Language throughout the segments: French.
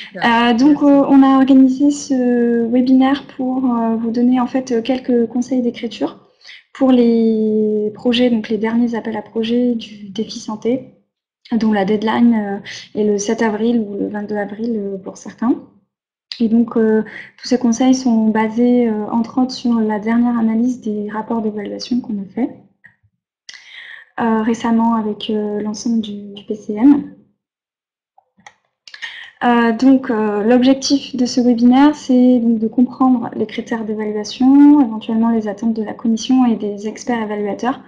Super, merci. On a organisé ce webinaire pour vous donner en fait quelques conseils d'écriture pour les projets, donc les derniers appels à projets du défi santé, dont la deadline est le 7 avril ou le 22 avril pour certains. Et donc, tous ces conseils sont basés, entre autres, sur la dernière analyse des rapports d'évaluation qu'on a fait récemment avec l'ensemble du PCM. L'objectif de ce webinaire, c'est donc de comprendre les critères d'évaluation, éventuellement les attentes de la commission et des experts évaluateurs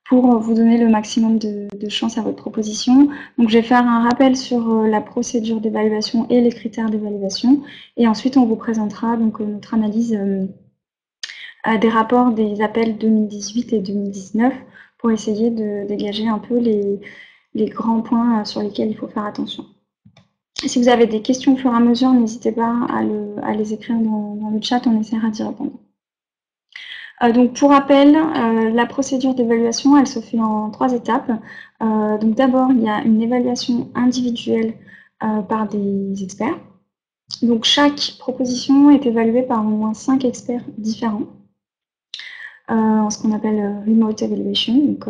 pour vous donner le maximum de chance à votre proposition. Donc, je vais faire un rappel sur la procédure d'évaluation et les critères d'évaluation. Et ensuite, on vous présentera donc notre analyse des rapports des appels 2018 et 2019 pour essayer de dégager un peu les grands points sur lesquels il faut faire attention. Si vous avez des questions au fur et à mesure, n'hésitez pas à les écrire dans le chat, on essaiera d'y répondre. Donc pour rappel, la procédure d'évaluation, elle se fait en 3 étapes. Donc d'abord, il y a une évaluation individuelle par des experts. Donc chaque proposition est évaluée par au moins 5 experts différents, en ce qu'on appelle remote evaluation, donc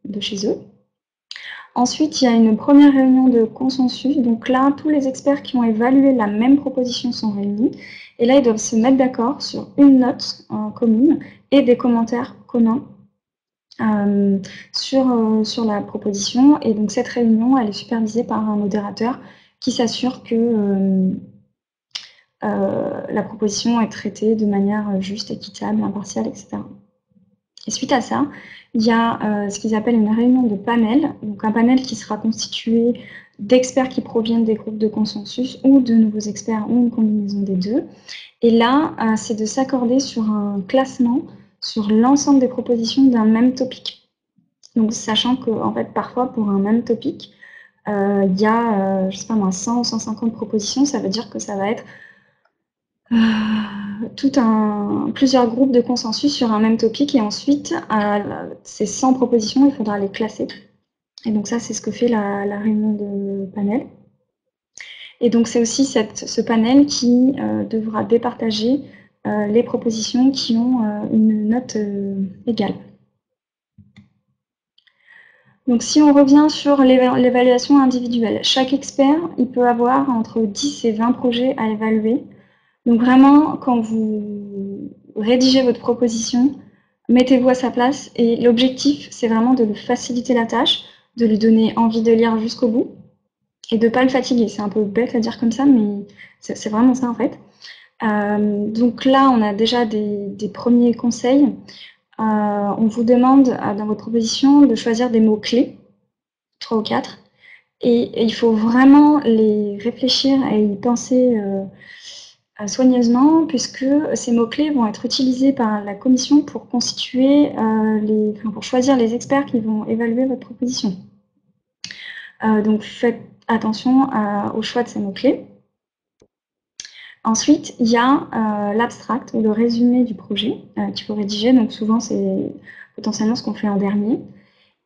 de chez eux. Ensuite, il y a une première réunion de consensus. Donc là, tous les experts qui ont évalué la même proposition sont réunis. Et là, ils doivent se mettre d'accord sur une note commune et des commentaires communs sur la proposition. Et donc, cette réunion, elle est supervisée par un modérateur qui s'assure que la proposition est traitée de manière juste, équitable, impartiale, etc. Et suite à ça, il y a ce qu'ils appellent une réunion de panel, donc un panel qui sera constitué d'experts qui proviennent des groupes de consensus ou de nouveaux experts ou une combinaison des deux. Et là, c'est de s'accorder sur un classement sur l'ensemble des propositions d'un même topic. Donc, sachant que, en fait, parfois, pour un même topic, il y a, je sais pas moi, 100 ou 150 propositions, ça veut dire que ça va être plusieurs groupes de consensus sur un même topic et ensuite, ces 100 propositions, il faudra les classer. Et donc ça, c'est ce que fait la réunion de panel. Et donc c'est aussi ce panel qui devra départager les propositions qui ont une note égale. Donc si on revient sur l'évaluation individuelle, chaque expert, il peut avoir entre 10 et 20 projets à évaluer. Donc vraiment, quand vous rédigez votre proposition, mettez-vous à sa place et l'objectif, c'est vraiment de lui faciliter la tâche, de lui donner envie de lire jusqu'au bout et de ne pas le fatiguer. C'est un peu bête à dire comme ça, mais c'est vraiment ça en fait. Donc là, on a déjà des premiers conseils. On vous demande dans votre proposition de choisir des mots-clés, 3 ou 4, et il faut vraiment les réfléchir et y penser soigneusement, puisque ces mots-clés vont être utilisés par la commission pour constituer pour choisir les experts qui vont évaluer votre proposition. Donc faites attention au choix de ces mots-clés. Ensuite, il y a l'abstract ou le résumé du projet qu'il faut rédiger. Donc souvent, c'est potentiellement ce qu'on fait en dernier.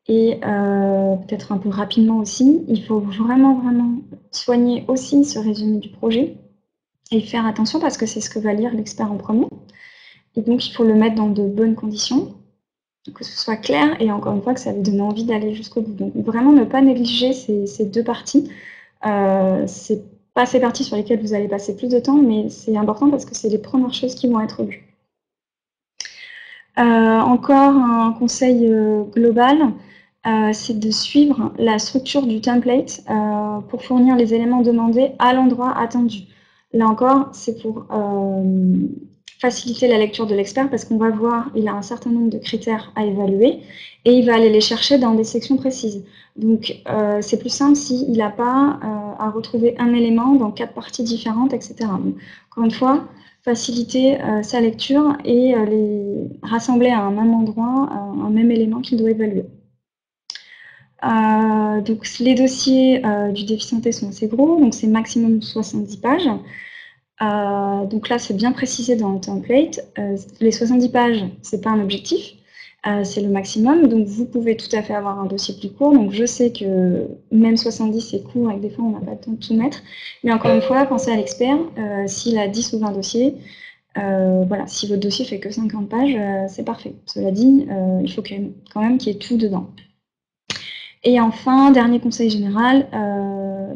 Et peut-être un peu rapidement aussi, il faut vraiment, vraiment soigner aussi ce résumé du projet et faire attention parce que c'est ce que va lire l'expert en premier. Et donc, il faut le mettre dans de bonnes conditions, que ce soit clair et encore une fois que ça vous donne envie d'aller jusqu'au bout. Donc, vraiment ne pas négliger ces deux parties. C'est pas ces parties sur lesquelles vous allez passer plus de temps, mais c'est important parce que c'est les premières choses qui vont être lues. Encore un conseil global, c'est de suivre la structure du template pour fournir les éléments demandés à l'endroit attendu. Là encore, c'est pour faciliter la lecture de l'expert parce qu'on va voir, il a un certain nombre de critères à évaluer et il va aller les chercher dans des sections précises. Donc, c'est plus simple s'il n'a pas à retrouver un élément dans 4 parties différentes, etc. Donc, encore une fois, faciliter sa lecture et les rassembler à un même endroit, un même élément qu'il doit évaluer. Donc les dossiers du défi santé sont assez gros, donc c'est maximum 70 pages. Donc là, c'est bien précisé dans le template. Les 70 pages, c'est pas un objectif. c'est le maximum. Donc vous pouvez tout à fait avoir un dossier plus court. Donc je sais que même 70 c'est court et que des fois on n'a pas le temps de tout mettre. Mais encore une fois, pensez à l'expert. S'il a 10 ou 20 dossiers, voilà, si votre dossier fait que 50 pages, c'est parfait. Cela dit, il faut quand même qu'il y ait tout dedans. Et enfin, dernier conseil général,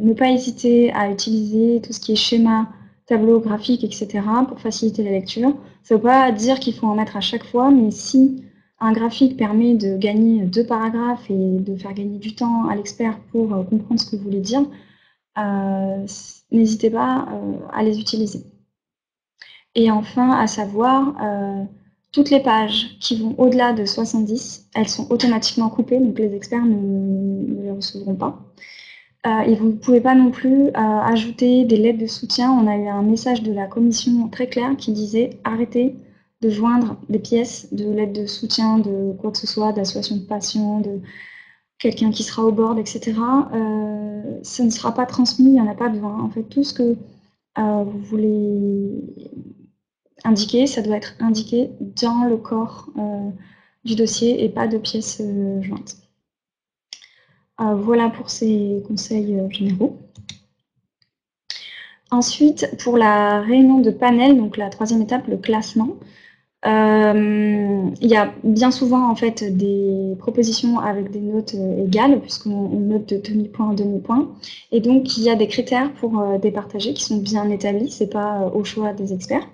ne pas hésiter à utiliser tout ce qui est schéma, tableau, graphique, etc. pour faciliter la lecture. Ça ne veut pas dire qu'il faut en mettre à chaque fois, mais si un graphique permet de gagner 2 paragraphes et de faire gagner du temps à l'expert pour comprendre ce que vous voulez dire, n'hésitez pas à les utiliser. Et enfin, à savoir, toutes les pages qui vont au-delà de 70, elles sont automatiquement coupées, donc les experts ne les recevront pas. Et vous ne pouvez pas non plus ajouter des lettres de soutien. On a eu un message de la commission très clair qui disait « Arrêtez de joindre des pièces de lettres de soutien de quoi que ce soit, d'association de patients, de quelqu'un qui sera au board, etc. Ça ne sera pas transmis, il n'y en a pas besoin. En fait, tout ce que vous voulez indiqué, ça doit être indiqué dans le corps du dossier et pas de pièces jointes. Voilà pour ces conseils généraux. Ensuite, pour la réunion de panel, donc la troisième étape, le classement, il y a bien souvent en fait des propositions avec des notes égales, puisqu'on note de demi-point en demi-point. Et donc, il y a des critères pour départager qui sont bien établis, c'est pas au choix des experts.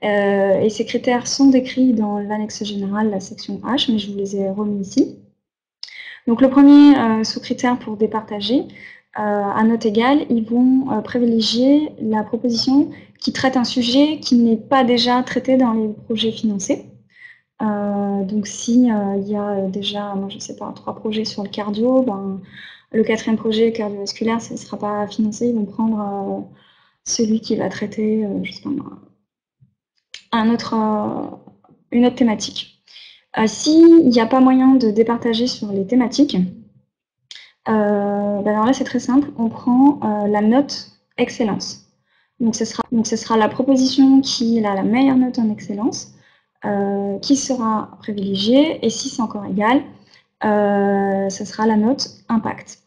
Et ces critères sont décrits dans l'annexe générale, la section H, mais je vous les ai remis ici. Donc le premier sous-critère pour départager, à note égale, ils vont privilégier la proposition qui traite un sujet qui n'est pas déjà traité dans les projets financés. Donc si il y a déjà, moi je sais pas, 3 projets sur le cardio, ben, le 4e projet cardiovasculaire, ça ne sera pas financé, ils vont prendre celui qui va traiter, je sais pas moi, une autre thématique. S'il n'y a pas moyen de départager sur les thématiques, alors là c'est très simple, on prend la note excellence. Donc ce sera la proposition qui a la meilleure note en excellence qui sera privilégiée, et si c'est encore égal, ce sera la note impact.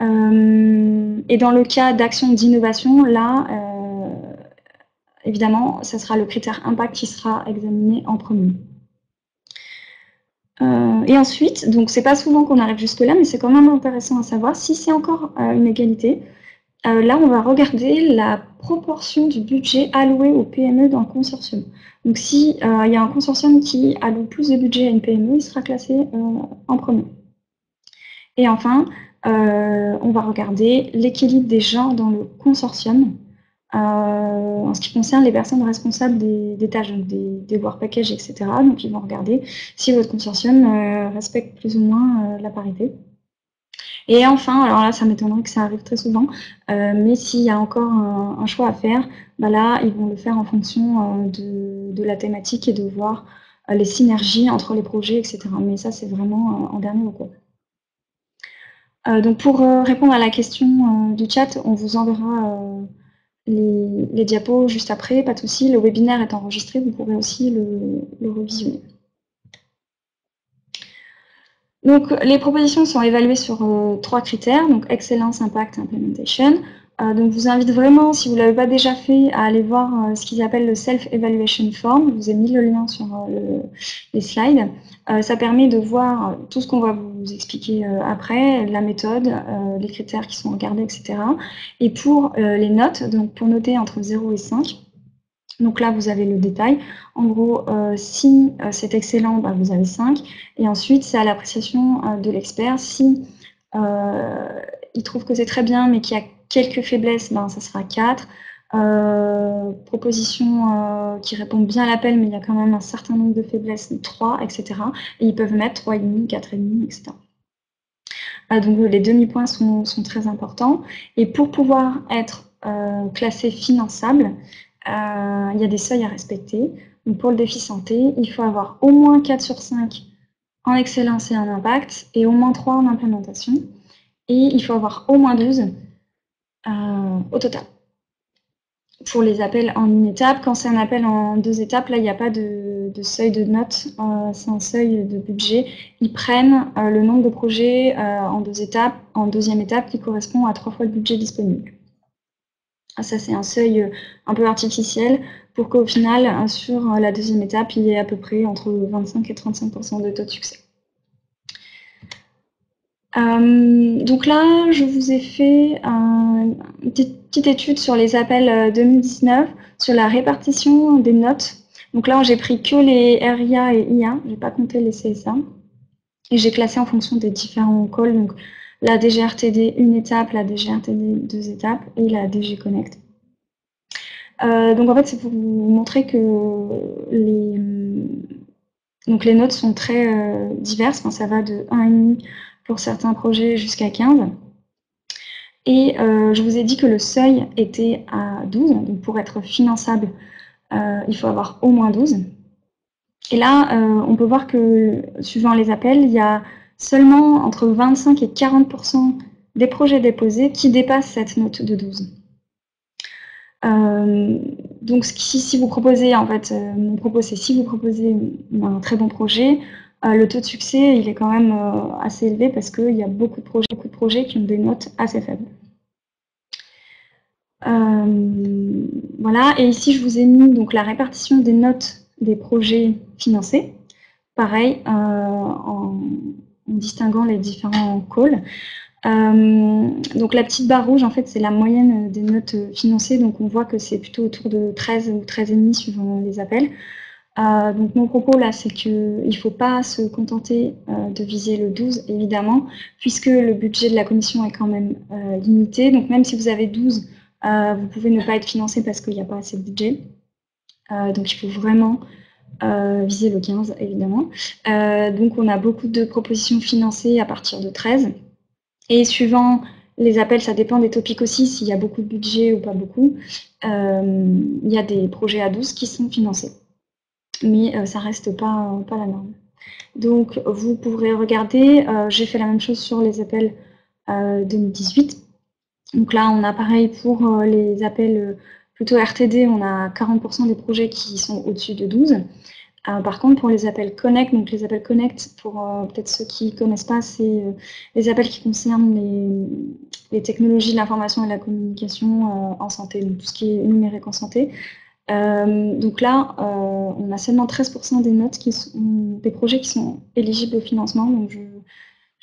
Et dans le cas d'action d'innovation, là, évidemment, ce sera le critère impact qui sera examiné en premier. Et ensuite, donc c'est pas souvent qu'on arrive jusque-là, mais c'est quand même intéressant à savoir, si c'est encore une égalité, là on va regarder la proportion du budget alloué aux PME dans le consortium. Donc si il y a un consortium qui alloue plus de budget à une PME, il sera classé en premier. Et enfin, on va regarder l'équilibre des genres dans le consortium. En ce qui concerne les personnes responsables des tâches, des work packages, etc. Donc, ils vont regarder si votre consortium respecte plus ou moins la parité. Et enfin, alors là, ça m'étonnerait que ça arrive très souvent, mais s'il y a encore un choix à faire, bah là, ils vont le faire en fonction de la thématique et de voir les synergies entre les projets, etc. Mais ça, c'est vraiment en dernier recours. Donc, pour répondre à la question du chat, on vous enverra les diapos juste après, pas de souci. Le webinaire est enregistré, vous pourrez aussi le revisionner. Donc, les propositions sont évaluées sur 3 critères, donc excellence, impact, implementation. Donc, je vous invite vraiment, si vous ne l'avez pas déjà fait, à aller voir ce qu'ils appellent le Self-Evaluation Form. Je vous ai mis le lien sur les slides. Ça permet de voir tout ce qu'on va vous expliquer après, la méthode, les critères qui sont regardés, etc. Et pour les notes, donc pour noter entre 0 et 5, donc là, vous avez le détail. En gros, si c'est excellent, bah, vous avez 5. Et ensuite, c'est à l'appréciation de l'expert. Si il trouve que c'est très bien, mais qu'il y a quelques faiblesses, ben, ça sera 4. Proposition qui répond bien à l'appel, mais il y a quand même un certain nombre de faiblesses, 3, etc. Et ils peuvent mettre 3,5, 4,5, etc. Donc les demi-points sont très importants. Et pour pouvoir être classé finançable, il y a des seuils à respecter. Donc pour le défi santé, il faut avoir au moins 4 sur 5 en excellence et en impact, et au moins 3 en implémentation. Et il faut avoir au moins 12 au total. Pour les appels en une étape, quand c'est un appel en 2 étapes, là, il n'y a pas de de seuil de notes, c'est un seuil de budget. Ils prennent le nombre de projets en deuxième étape qui correspond à 3 fois le budget disponible. Ça, c'est un seuil un peu artificiel pour qu'au final, sur la deuxième étape, il y ait à peu près entre 25 et 35% de taux de succès. Donc là, je vous ai fait une petite étude sur les appels 2019, sur la répartition des notes. Donc là, j'ai pris que les RIA et IA, je n'ai pas compté les CSA. Et j'ai classé en fonction des différents calls, donc la DGRTD une étape, la DGRTD 2 étapes et la DG Connect. Donc en fait, c'est pour vous montrer que les notes sont très diverses. Enfin, ça va de 1,5 pour certains projets jusqu'à 15. Et je vous ai dit que le seuil était à 12. Donc pour être finançable, il faut avoir au moins 12. Et là, on peut voir que, suivant les appels, il y a seulement entre 25 et 40% des projets déposés qui dépassent cette note de 12. Donc, si vous proposez, en fait, mon propos, c'est si vous proposez un très bon projet, le taux de succès, il est quand même assez élevé parce qu'il y a beaucoup de projets qui ont des notes assez faibles. Voilà, et ici, je vous ai mis donc, la répartition des notes des projets financés. Pareil, en distinguant les différents calls. Donc la petite barre rouge, en fait, c'est la moyenne des notes financées. Donc on voit que c'est plutôt autour de 13 ou 13,5 suivant les appels. Donc mon propos là, c'est qu'il ne faut pas se contenter de viser le 12, évidemment, puisque le budget de la commission est quand même limité. Donc même si vous avez 12, vous pouvez ne pas être financé parce qu'il n'y a pas assez de budget. Donc il faut vraiment viser le 15, évidemment. Donc on a beaucoup de propositions financées à partir de 13. Et suivant les appels, ça dépend des topics aussi, s'il y a beaucoup de budget ou pas beaucoup. Il y a des projets à 12 qui sont financés. Mais ça reste pas la norme. Donc vous pourrez regarder, j'ai fait la même chose sur les appels 2018. Donc là, on a pareil pour les appels plutôt RTD, on a 40% des projets qui sont au-dessus de 12. Par contre, pour les appels Connect, donc les appels Connect, pour peut-être ceux qui ne connaissent pas, c'est les appels qui concernent les technologies de l'information et de la communication en santé, donc tout ce qui est numérique en santé. Donc là, on a seulement 13% des notes qui sont des projets qui sont éligibles au financement. Donc je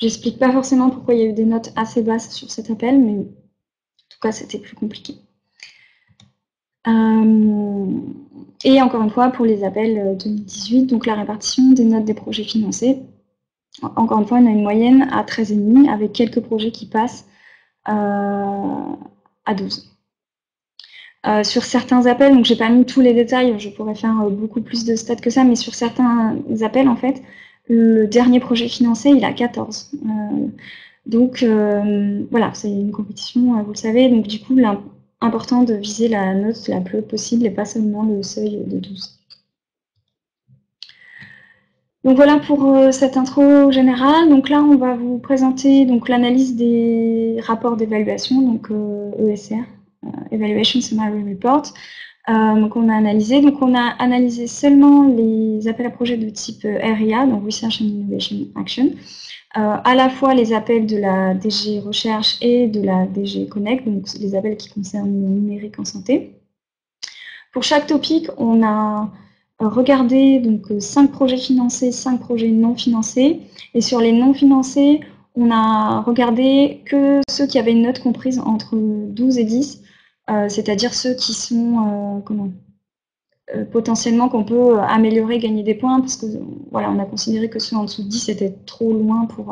n'explique pas forcément pourquoi il y a eu des notes assez basses sur cet appel, mais en tout cas, c'était plus compliqué. Et encore une fois, pour les appels 2018, donc la répartition des notes des projets financés, encore une fois, on a une moyenne à 13,5 avec quelques projets qui passent à 12. Sur certains appels, donc j'ai pas mis tous les détails, je pourrais faire beaucoup plus de stats que ça, mais sur certains appels, en fait, le dernier projet financé, il a 14. Donc voilà, c'est une compétition, vous le savez, donc du coup, important de viser la note la plus haute possible et pas seulement le seuil de 12. Donc voilà pour cette intro générale. Donc là, on va vous présenter l'analyse des rapports d'évaluation, donc ESR, Evaluation Summary Report. Donc on a analysé seulement les appels à projets de type RIA, donc Research and Innovation Action, à la fois les appels de la DG Recherche et de la DG Connect, donc les appels qui concernent le numérique en santé. Pour chaque topic, on a regardé 5 projets financés, 5 projets non financés. Et sur les non financés, on a regardé que ceux qui avaient une note comprise entre 12 et 10, c'est-à-dire ceux qui sont potentiellement qu'on peut améliorer, gagner des points, parce que voilà, on a considéré que ceux en dessous de 10 étaient trop loin pour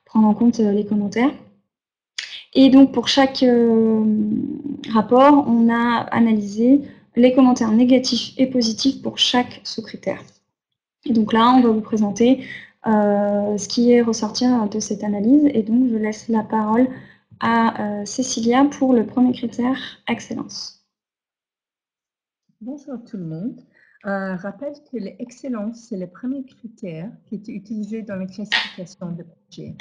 prendre en compte les commentaires. Et donc pour chaque rapport, on a analysé les commentaires négatifs et positifs pour chaque sous-critère. Et donc là, on va vous présenter ce qui est ressorti de cette analyse. Et donc, je laisse la parole à Cécilia pour le premier critère, excellence. Bonjour tout le monde. Rappelle que l'excellence, c'est le premier critère qui est utilisé dans la classification de projet.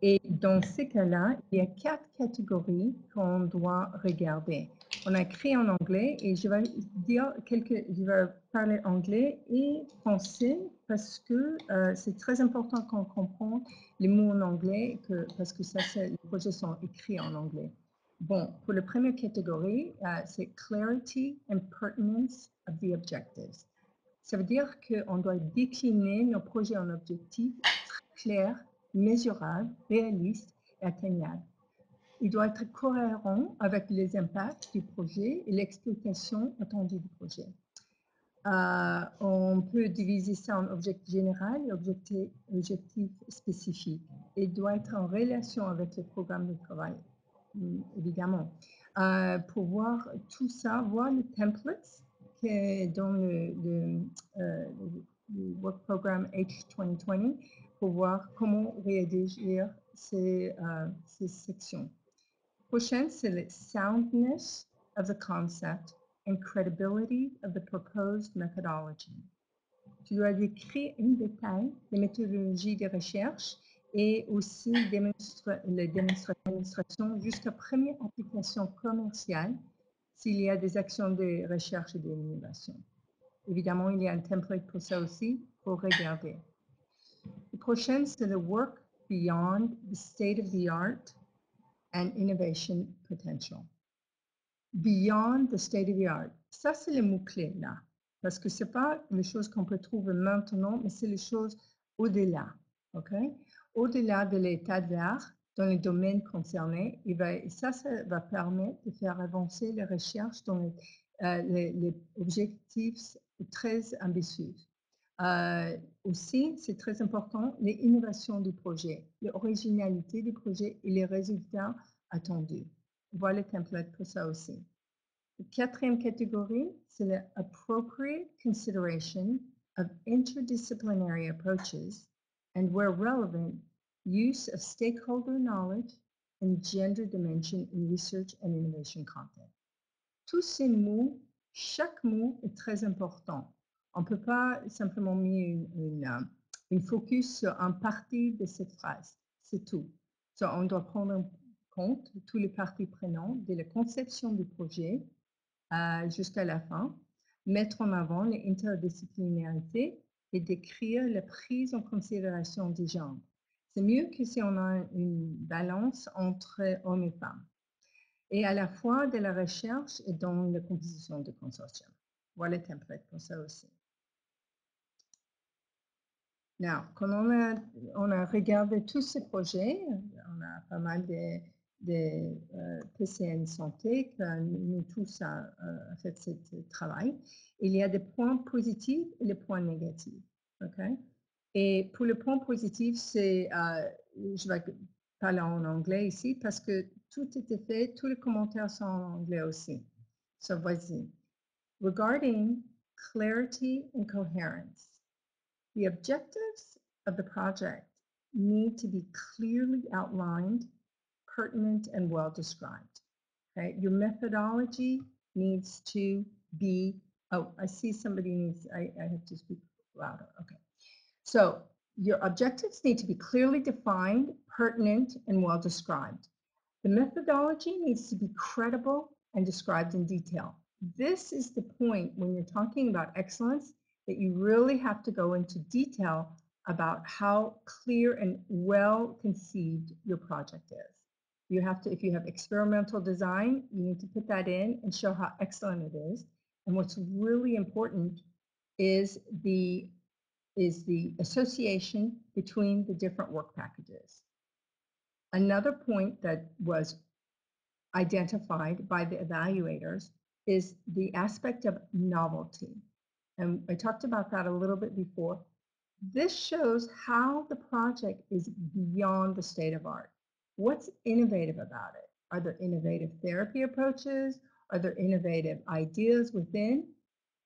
Et dans ces cas-là, il y a 4 catégories qu'on doit regarder. On a écrit en anglais et je vais parler anglais et français parce que c'est très important qu'on comprenne les mots en anglais parce que les projets sont écrits en anglais. Bon, pour la première catégorie, c'est clarity and pertinence of the objectives. Ça veut dire qu'on doit décliner nos projets en objectifs très clairs, mesurables, réalistes et atteignables. Il doit être cohérent avec les impacts du projet et l'exploitation attendue du projet. On peut diviser ça en objectif général et objectif spécifique. Il doit être en relation avec le programme de travail, évidemment. Pour voir tout ça, voir les templates qui est dans le Work Program H2020 pour voir comment rédigir ces sections. Prochaine, c'est le soundness of the concept and credibility of the proposed methodology. Tu dois décrire en détail les méthodologies de recherche et aussi la démonstration jusqu'à première application commerciale s'il y a des actions de recherche et d'innovation. Évidemment, il y a un template pour ça aussi, pour regarder. La prochaine, c'est le work beyond the state of the art and innovation potential. Beyond the state of the art. Ça, c'est le mot-clé là. Parce que ce n'est pas les choses qu'on peut trouver maintenant, mais c'est les choses au-delà. Okay? Au-delà de l'état de l'art dans les domaines concernés. Et ça va permettre de faire avancer les recherches dans les objectifs très ambitieux. Aussi, c'est très important, les innovations du projet, l'originalité du projet et les résultats attendus. Voilà le template pour ça aussi. La quatrième catégorie, c'est l'appropriate consideration of interdisciplinary approaches and, where relevant, use of stakeholder knowledge and gender dimension in research and innovation content. Tous ces mots, chaque mot est très important. On ne peut pas simplement mettre une focus sur une partie de cette phrase. C'est tout. On doit prendre en compte tous les parties prenantes de la conception du projet jusqu'à la fin, mettre en avant l'interdisciplinarité et décrire la prise en considération des genres. C'est mieux que si on a une balance entre hommes et femmes. Et à la fois de la recherche et dans la composition de consortium. Voilà le template pour ça aussi. Now, quand on a regardé tous ces projets, on a pas mal de PCN santé que nous tous a fait ce travail. Il y a des points positifs et des points négatifs. Okay? Et pour le point positif, c'est, je vais parler en anglais ici parce que tout était fait, tous les commentaires sont en anglais aussi. So, voici. Regarding clarity and coherence, the objectives of the project need to be clearly outlined, pertinent, and well described. Okay? Your methodology needs to be, oh, I see somebody needs, I have to speak louder. Okay. So your objectives need to be clearly defined, pertinent, and well described. The methodology needs to be credible and described in detail. This is the point when you're talking about excellence that you really have to go into detail about how clear and well conceived your project is. You have to, if you have experimental design, you need to put that in and show how excellent it is. And what's really important is the association between the different work packages. Another point that was identified by the evaluators is the aspect of novelty. And I talked about that a little bit before. This shows how the project is beyond the state of art. What's innovative about it? Are there innovative therapy approaches? Are there innovative ideas within?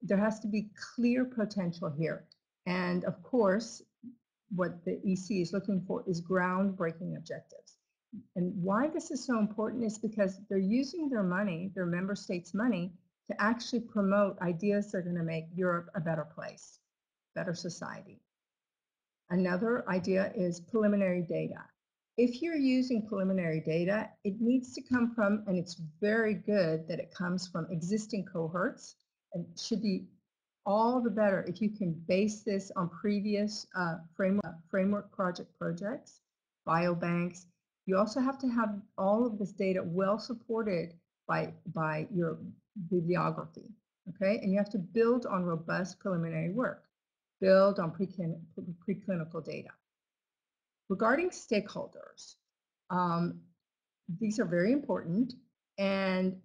There has to be clear potential here. And of course, what the EC is looking for is groundbreaking objectives. And why this is so important is because they're using their money, their member states' money, to actually promote ideas that are going to make Europe a better place, better society. Another idea is preliminary data. if you're using preliminary data, it needs to come from, and it's very good that it comes from existing cohorts, and it should be all the better if you can base this on previous framework projects, biobanks. You also have to have all of this data well supported by your bibliography, okay? And you have to build on robust preliminary work, build on preclinical data. Regarding stakeholders, these are very important, and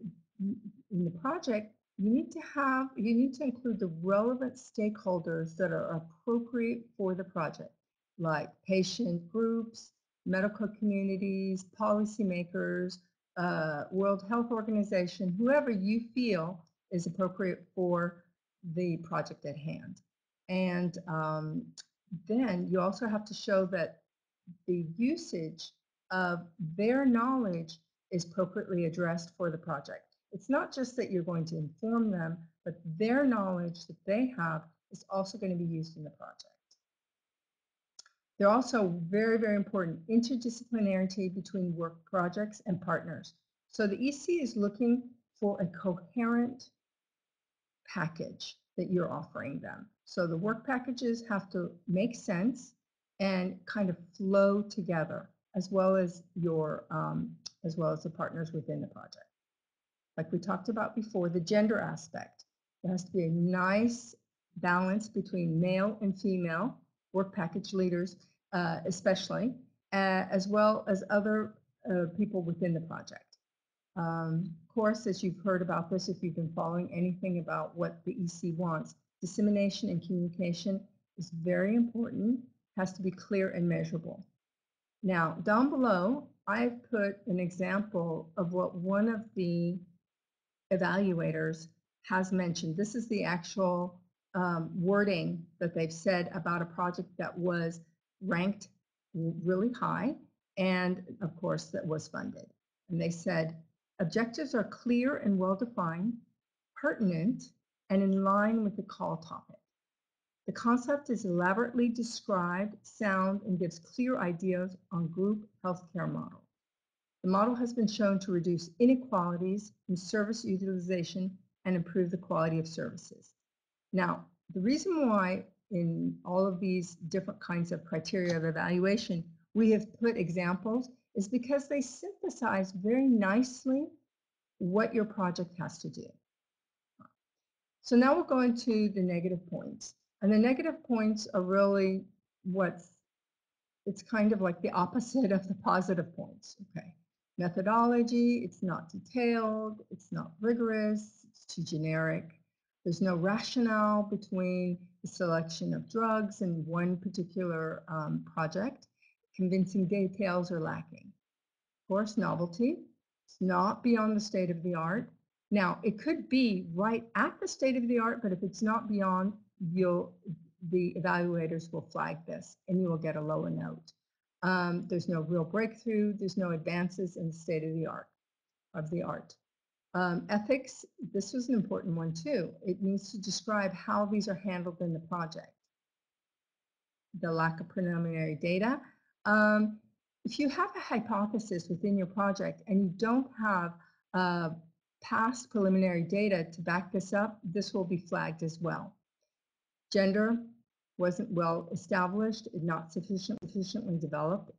in the project, you need to include the relevant stakeholders that are appropriate for the project, like patient groups, medical communities, policymakers, World Health Organization, whoever you feel is appropriate for the project at hand. And then you also have to show that the usage of their knowledge is appropriately addressed for the project. It's not just that you're going to inform them, but their knowledge that they have is also going to be used in the project. They're also very, very important, interdisciplinarity between work projects and partners. So the EC is looking for a coherent package that you're offering them. So the work packages have to make sense and kind of flow together, as well as the partners within the project. Like we talked about before, the gender aspect. There has to be a nice balance between male and female work package leaders, especially, as well as other people within the project. Of course, as you've heard about this, if you've been following anything about what the EC wants, dissemination and communication is very important, has to be clear and measurable. Now, down below, I've put an example of what one of the evaluators has mentioned. This is the actual wording that they've said about a project that was ranked really high and, of course, that was funded. And they said, objectives are clear and well-defined, pertinent, and in line with the call topic. The concept is elaborately described, sound, and gives clear ideas on group healthcare model. The model has been shown to reduce inequalities in service utilization and improve the quality of services. Now, the reason why in all of these different kinds of criteria of evaluation, we have put examples is because they synthesize very nicely what your project has to do. So now we'll go into the negative points. And the negative points are really it's kind of like the opposite of the positive points, okay? Methodology, it's not detailed, it's not rigorous, it's too generic. There's no rationale between the selection of drugs in one particular project. Convincing details are lacking. Of course, novelty, it's not beyond the state of the art. Now, it could be right at the state of the art, but if it's not beyond, the evaluators will flag this and you will get a lower note. There's no real breakthrough, there's no advances in the state of the art. Ethics, this was an important one too. It needs to describe how these are handled in the project. The lack of preliminary data. If you have a hypothesis within your project and you don't have past preliminary data to back this up, this will be flagged as well. Gender wasn't well established, not sufficiently developed.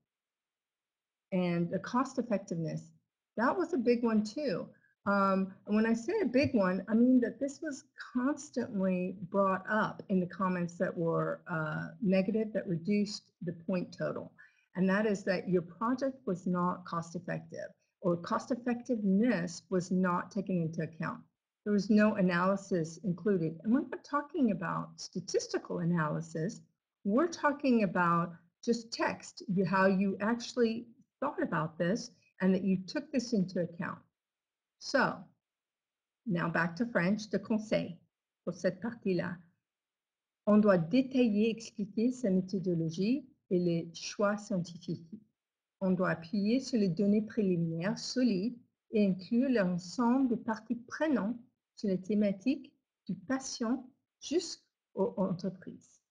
And the cost effectiveness, that was a big one too. And when I say a big one, I mean that this was constantly brought up in the comments that were negative, that reduced the point total. And that is that your project was not cost effective, or cost effectiveness was not taken into account. There was no analysis included. And we're not talking about statistical analysis. We're talking about just text, how you actually thought about this and that you took this into account. So, now back to French, de conseil pour cette partie-là. On doit détailler, expliquer sa méthodologie et les choix scientifiques. On doit appuyer sur les données préliminaires solides et inclure l'ensemble des parties prenantes sur les thématiques du patient jusqu'aux entreprises.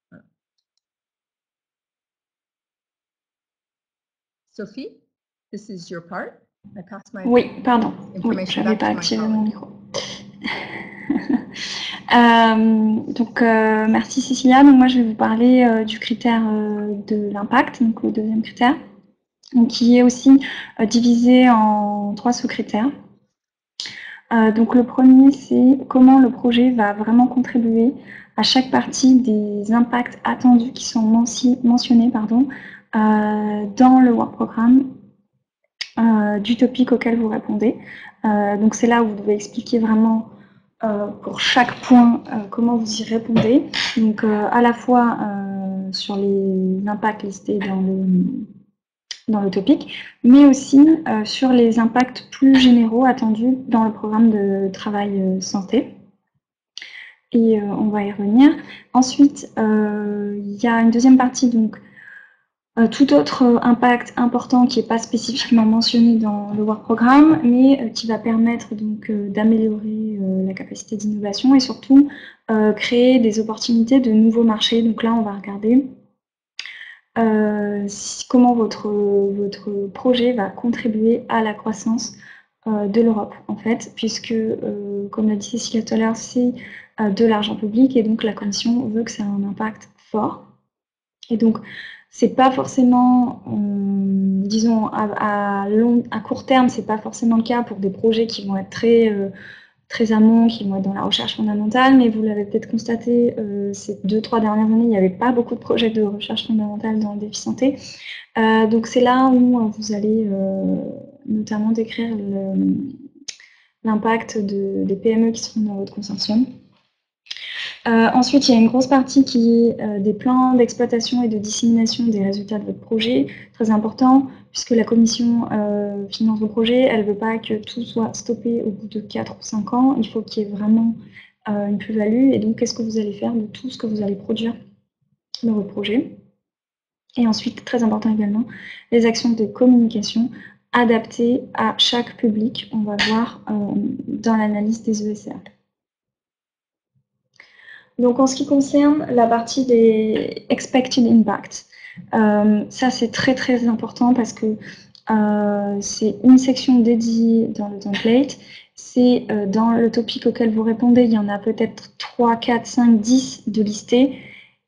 Voilà. Sophie, this is your part. I pass my Oui, pardon. Oui, je information n'avais back to pas my activé colleague. mon micro. Merci Cécilia. Donc, moi, je vais vous parler du critère de l'impact, donc le deuxième critère, donc, qui est aussi divisé en 3 sous-critères. Donc le premier, c'est comment le projet va vraiment contribuer à chaque partie des impacts attendus qui sont mentionnés dans le work programme du topic auquel vous répondez. Donc c'est là où vous devez expliquer vraiment pour chaque point comment vous y répondez. Donc à la fois sur les impacts listés dans le topic, mais aussi sur les impacts plus généraux attendus dans le programme de travail santé. Et on va y revenir. Ensuite, il y a une deuxième partie, donc tout autre impact important qui n'est pas spécifiquement mentionné dans le work programme, mais qui va permettre donc d'améliorer la capacité d'innovation et surtout créer des opportunités de nouveaux marchés. Donc là, on va regarder comment votre projet va contribuer à la croissance de l'Europe, en fait, puisque, comme l'a dit Cécilia tout à l'heure, c'est de l'argent public et donc la Commission veut que ça ait un impact fort. Et donc, c'est pas forcément, disons, à court terme, c'est pas forcément le cas pour des projets qui vont être très amont, qui vont être dans la recherche fondamentale, mais vous l'avez peut-être constaté, ces 2-3 dernières années, il n'y avait pas beaucoup de projets de recherche fondamentale dans le défi santé. Donc c'est là où vous allez notamment décrire l'impact des PME qui seront dans votre consortium. Ensuite, il y a une grosse partie qui est des plans d'exploitation et de dissémination des résultats de votre projet, très important, puisque la commission finance vos projets, elle ne veut pas que tout soit stoppé au bout de 4 ou 5 ans, il faut qu'il y ait vraiment une plus-value, et donc qu'est-ce que vous allez faire de tout ce que vous allez produire dans votre projet. Et ensuite, très important également, les actions de communication adaptées à chaque public, on va voir dans l'analyse des ESR. Donc en ce qui concerne la partie des expected impacts, ça c'est très important parce que c'est une section dédiée dans le template. C'est dans le topic auquel vous répondez, il y en a peut-être 3, 4, 5, 10 de listés.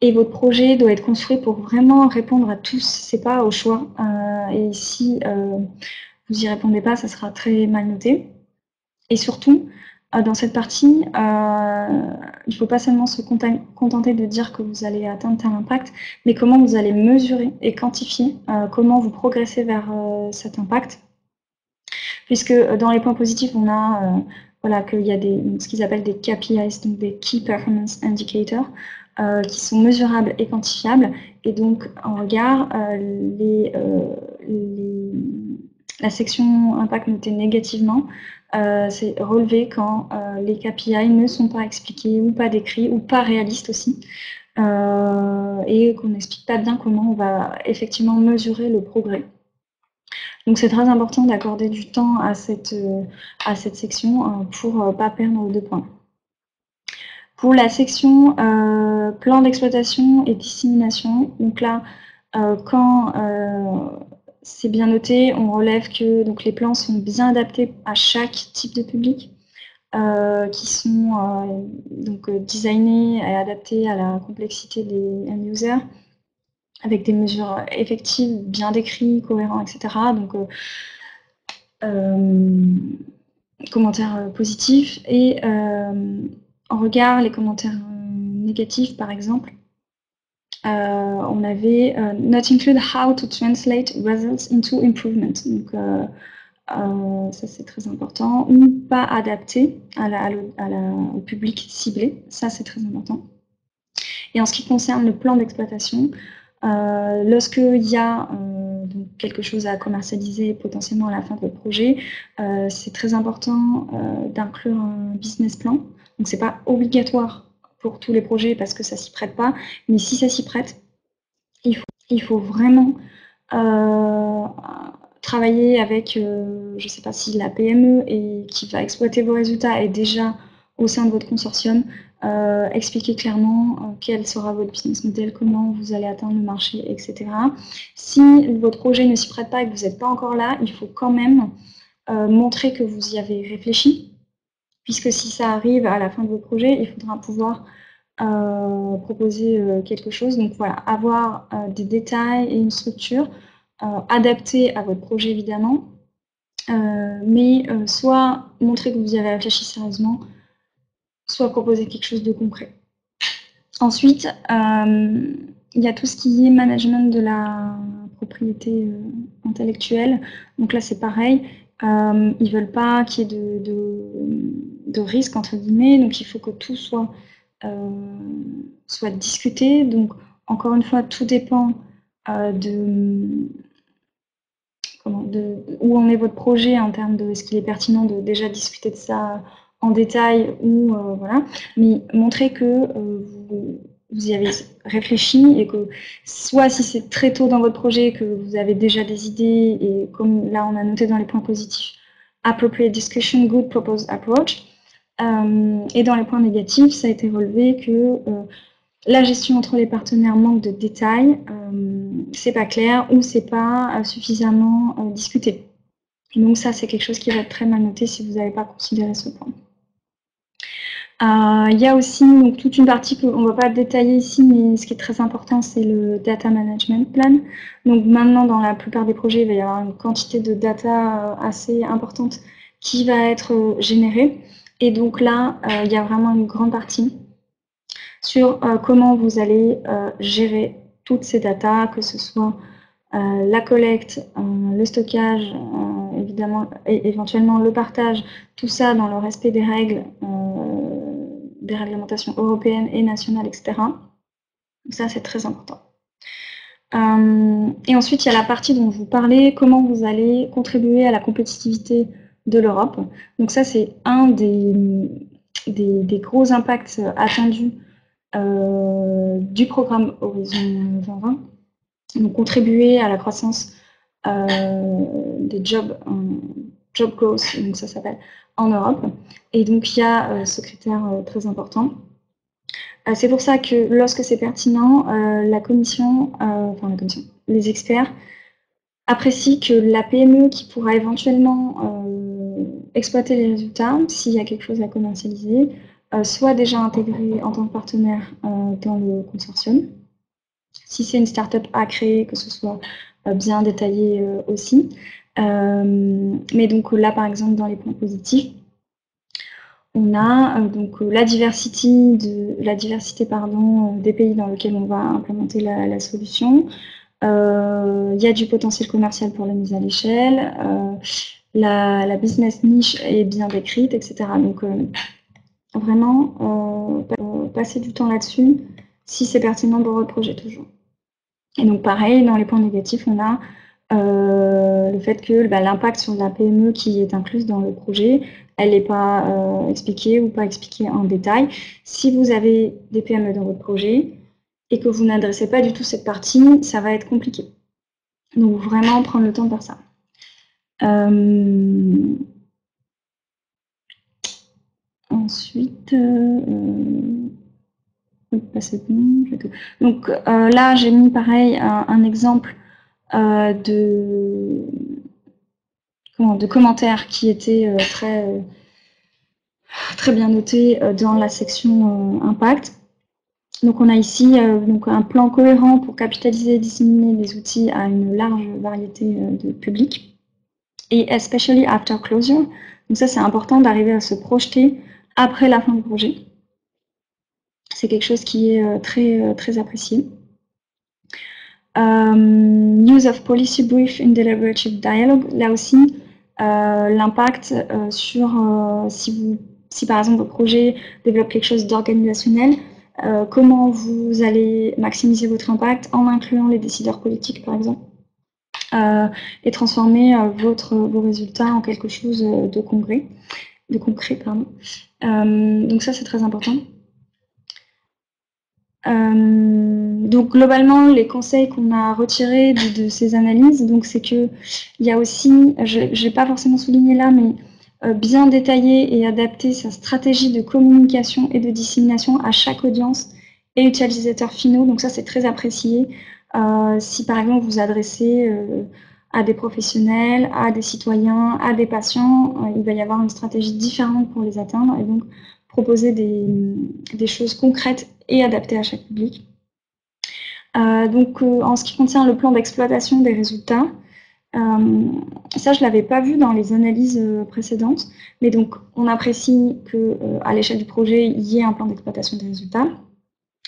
Et votre projet doit être construit pour vraiment répondre à tous, c'est pas au choix. Et si vous n'y répondez pas, ça sera très mal noté. Et surtout, dans cette partie, il ne faut pas seulement se contenter de dire que vous allez atteindre tel impact, mais comment vous allez mesurer et quantifier comment vous progressez vers cet impact. Puisque dans les points positifs, on a voilà, qu'il y a ce qu'ils appellent des KPIs, donc des Key Performance Indicators, qui sont mesurables et quantifiables. Et donc, en regard, la section impact notée négativement, c'est relevé quand les KPI ne sont pas expliqués ou pas décrits ou pas réalistes aussi, et qu'on n'explique pas bien comment on va effectivement mesurer le progrès. Donc c'est très important d'accorder du temps à cette section pour ne pas perdre de points. Pour la section plan d'exploitation et dissémination, donc là, quand c'est bien noté, on relève que donc, les plans sont bien adaptés à chaque type de public, qui sont donc, designés et adaptés à la complexité des end users, avec des mesures effectives, bien décrites, cohérents, etc. Donc, commentaires positifs. Et en regard, les commentaires négatifs, par exemple, on avait not include how to translate results into improvement. Donc, ça c'est très important. Ou pas adapté au public ciblé. Ça c'est très important. Et en ce qui concerne le plan d'exploitation, lorsqu'il y a donc quelque chose à commercialiser potentiellement à la fin de votre projet, c'est très important d'inclure un business plan. Donc c'est pas obligatoire pour tous les projets parce que ça s'y prête pas, mais si ça s'y prête, il faut vraiment travailler avec, je ne sais pas si la PME qui va exploiter vos résultats est déjà au sein de votre consortium, expliquer clairement quel sera votre business model, comment vous allez atteindre le marché, etc. Si votre projet ne s'y prête pas et que vous n'êtes pas encore là, il faut quand même montrer que vous y avez réfléchi, puisque si ça arrive à la fin de votre projet, il faudra pouvoir proposer quelque chose. Donc voilà, avoir des détails et une structure adaptée à votre projet évidemment, mais soit montrer que vous y avez réfléchi sérieusement, soit proposer quelque chose de concret. Ensuite, il y a tout ce qui est management de la propriété intellectuelle. Donc là, c'est pareil. Ils ne veulent pas qu'il y ait de risque, entre guillemets. Donc, il faut que tout soit discuté. Donc, encore une fois, tout dépend où en est votre projet en termes de est-ce qu'il est pertinent de déjà discuter de ça en détail ou voilà, mais montrer que vous y avez réfléchi et que soit si c'est très tôt dans votre projet que vous avez déjà des idées et comme là on a noté dans les points positifs, appropriate discussion, good proposed approach, et dans les points négatifs, ça a été relevé que la gestion entre les partenaires manque de détails, c'est pas clair ou c'est pas suffisamment discuté. Et donc ça, c'est quelque chose qui va être très mal noté si vous n'avez pas considéré ce point. Il y a aussi donc, toute une partie qu'on ne va pas détailler ici, mais ce qui est très important, c'est le Data Management Plan. Donc maintenant, dans la plupart des projets, il va y avoir une quantité de data assez importante qui va être générée. Et donc là, il y a vraiment une grande partie sur comment vous allez gérer toutes ces datas, que ce soit la collecte, le stockage, évidemment, et éventuellement le partage, tout ça dans le respect des règles, des réglementations européennes et nationales, etc. Donc ça, c'est très important. Et ensuite, il y a la partie dont je vous parlais, comment vous allez contribuer à la compétitivité de l'Europe. Donc ça, c'est un des gros impacts attendus du programme Horizon 2020. Donc contribuer à la croissance des job growth, donc ça s'appelle, en Europe. Et donc il y a ce critère très important. C'est pour ça que lorsque c'est pertinent, les experts apprécient que la PME qui pourra éventuellement exploiter les résultats, s'il y a quelque chose à commercialiser, soit déjà intégrée en tant que partenaire dans le consortium. Si c'est une start-up à créer, que ce soit bien détaillé aussi. Mais donc là, par exemple, dans les points positifs, on a donc la diversité des pays dans lesquels on va implémenter la solution. Il y a du potentiel commercial pour la mise à l'échelle. La business niche est bien décrite, etc. Donc vraiment, passer du temps là-dessus si c'est pertinent pour votre projet toujours. Et donc pareil, dans les points négatifs, on a le fait que l'impact sur la PME qui est incluse dans le projet, elle n'est pas expliquée ou pas expliquée en détail. Si vous avez des PME dans votre projet et que vous n'adressez pas du tout cette partie, ça va être compliqué. Donc vraiment prendre le temps de faire ça. Ensuite, c'est bon, j'ai tout. Donc là, j'ai mis pareil un exemple de commentaires qui étaient très bien notés dans la section impact. Donc on a ici donc un plan cohérent pour capitaliser et disséminer les outils à une large variété de publics, et especially after closure. Donc ça, c'est important d'arriver à se projeter après la fin du projet. C'est quelque chose qui est très apprécié. Use of policy brief in deliberative dialogue. Là aussi, l'impact sur si par exemple votre projet développe quelque chose d'organisationnel, comment vous allez maximiser votre impact en incluant les décideurs politiques, par exemple, et transformer vos résultats en quelque chose de concret. Donc ça, c'est très important. Donc globalement, les conseils qu'on a retirés de ces analyses, donc c'est que il y a aussi, je n'ai pas forcément souligné là, mais bien détailler et adapter sa stratégie de communication et de dissémination à chaque audience et utilisateurs finaux. Donc ça, c'est très apprécié. Si par exemple vous adressez à des professionnels, à des citoyens, à des patients, il va y avoir une stratégie différente pour les atteindre et donc proposer des choses concrètes et adaptées à chaque public. Donc en ce qui concerne le plan d'exploitation des résultats, ça, je ne l'avais pas vu dans les analyses précédentes, mais donc on apprécie qu'à l'échelle du projet, il y ait un plan d'exploitation des résultats.